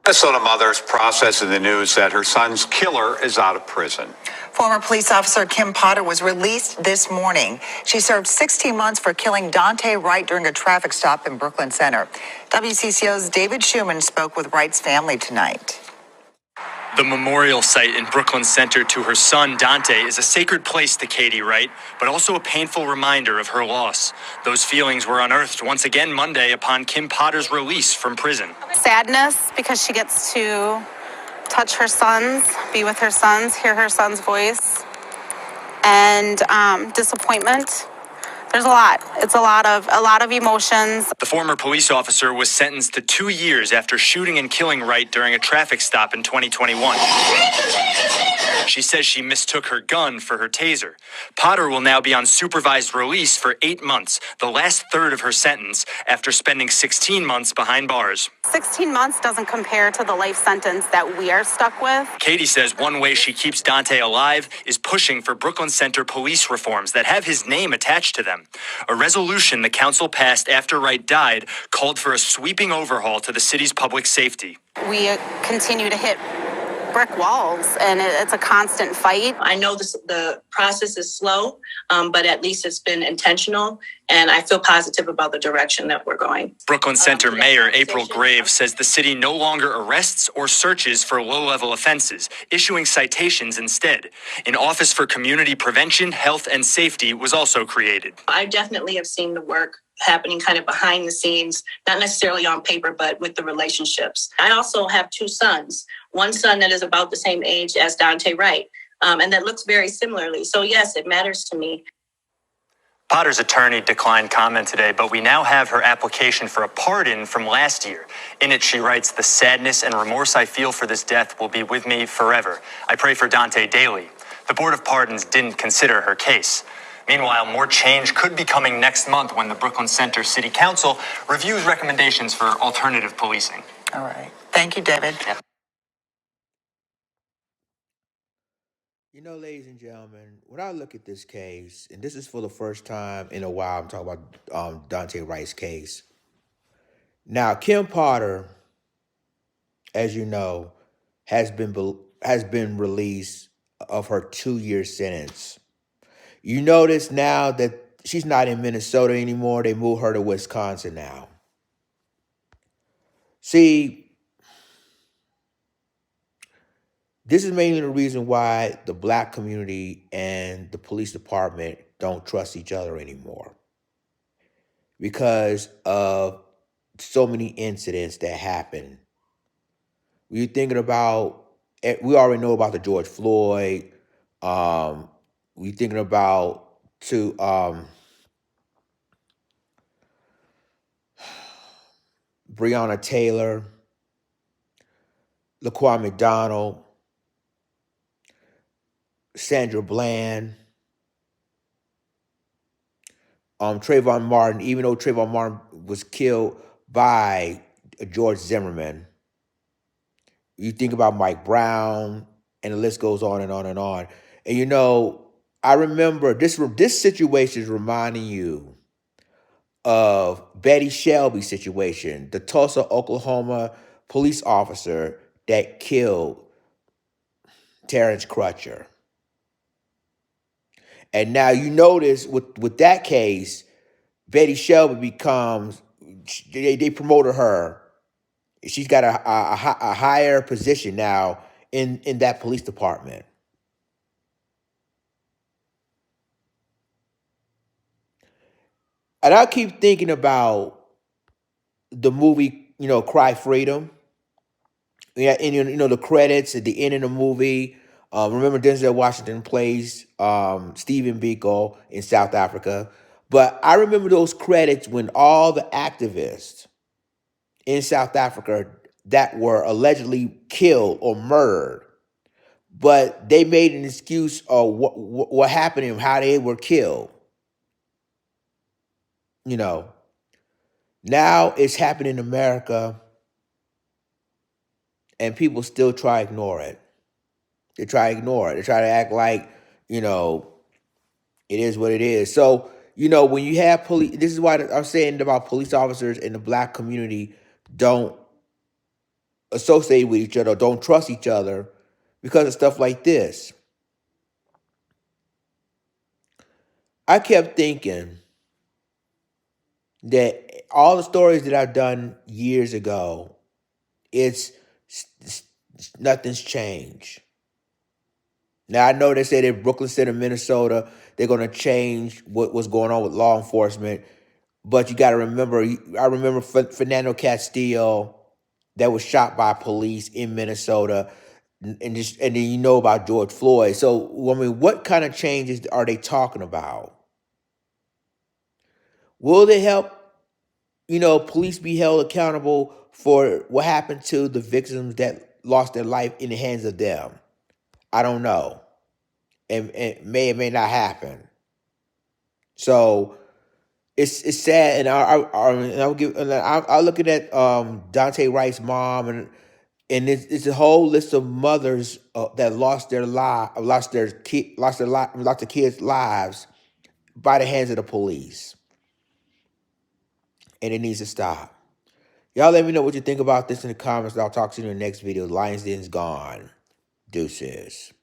Minnesota mother's processing the news that her son's killer is out of prison. Former police officer Kim Potter was released this morning. She served 16 months for killing Dante Wright during a traffic stop in Brooklyn Center. WCCO's David Schuman spoke with Wright's family tonight. The memorial site in Brooklyn Center to her son, Dante, is a sacred place to Katie Wright, but also a painful reminder of her loss. Those feelings were unearthed once again Monday upon Kim Potter's release from prison. Sadness because she gets to touch her sons, be with her sons, hear her son's voice, and disappointment. There's a lot. It's a lot of emotions. The former police officer was sentenced to 2 years after shooting and killing Wright during a traffic stop in 2021. She says she mistook her gun for her taser. Potter will now be on supervised release for 8 months, the last third of her sentence, after spending 16 months behind bars. 16 months doesn't compare to the life sentence that we are stuck with. Katie says one way she keeps Dante alive is pushing for Brooklyn Center police reforms that have his name attached to them. A resolution the council passed after Wright died called for a sweeping overhaul to the city's public safety. We continue to hit brick walls, and it's a constant fight. I know the process is slow, but at least it's been intentional, and I feel positive about the direction that we're going. Brooklyn Center Mayor April Graves says the city no longer arrests or searches for low-level offenses, issuing citations instead. An Office for Community Prevention, Health, and Safety was also created. I definitely have seen the work happening kind of behind the scenes, not necessarily on paper, but with the relationships. I also have 2 sons, one son that is about the same age as Dante Wright, and that looks very similarly. So yes, it matters to me. Potter's attorney declined comment today, but we now have her application for a pardon from last year. In it, she writes, "The sadness and remorse I feel for this death will be with me forever. I pray for Dante daily." The Board of Pardons didn't consider her case. Meanwhile, more change could be coming next month when the Brooklyn Center City Council reviews recommendations for alternative policing. All right. Thank you, David. Yep. You know, ladies and gentlemen, when I look at this case, and this is for the first time in a while, I'm talking about Dante Wright's case. Now, Kim Potter, as you know, has been released of her 2-year sentence. You notice now that she's not in Minnesota anymore. They moved her to Wisconsin now. See, this is mainly the reason why the black community and the police department don't trust each other anymore, because of so many incidents that happen. We're thinking about, we already know about the George Floyd. We're thinking about Breonna Taylor, Laquan McDonald, Sandra Bland, Trayvon Martin, even though Trayvon Martin was killed by George Zimmerman. You think about Mike Brown, and the list goes on and on and on. And you know, I remember this situation is reminding you of Betty Shelby's situation, the Tulsa, Oklahoma police officer that killed Terrence Crutcher. And now you notice with that case, Betty Shelby becomes, they promoted her. She's got a higher position now in that police department. And I keep thinking about the movie, you know, Cry Freedom. Yeah, and you know the credits at the end of the movie. Remember Denzel Washington plays Stephen Biko in South Africa. But I remember those credits when all the activists in South Africa that were allegedly killed or murdered, but they made an excuse of what happened and how they were killed. You know, now it's happening in America, and people still try to ignore it. They try to ignore it. They try to act like, you know, it is what it is. So, you know, when you have police, this is why I'm saying about police officers in the black community don't associate with each other or don't trust each other because of stuff like this. I kept thinking that all the stories that I've done years ago, nothing's changed. Now I know they said in Brooklyn Center, Minnesota, they're going to change what was going on with law enforcement, but you got to remember. I remember Fernando Castillo that was shot by police in Minnesota, and then you know about George Floyd. So I mean, what kind of changes are they talking about? Will they help? Police be held accountable for what happened to the victims that lost their life in the hands of them? I don't know. And it may or may not happen. So it's sad, and I look at Dante Wright's mom, and it's a whole list of mothers that lost their kids' lives by the hands of the police, and it needs to stop. Y'all let me know what you think about this in the comments. I'll talk to you in the next video. Lions Den's gone. Deuces.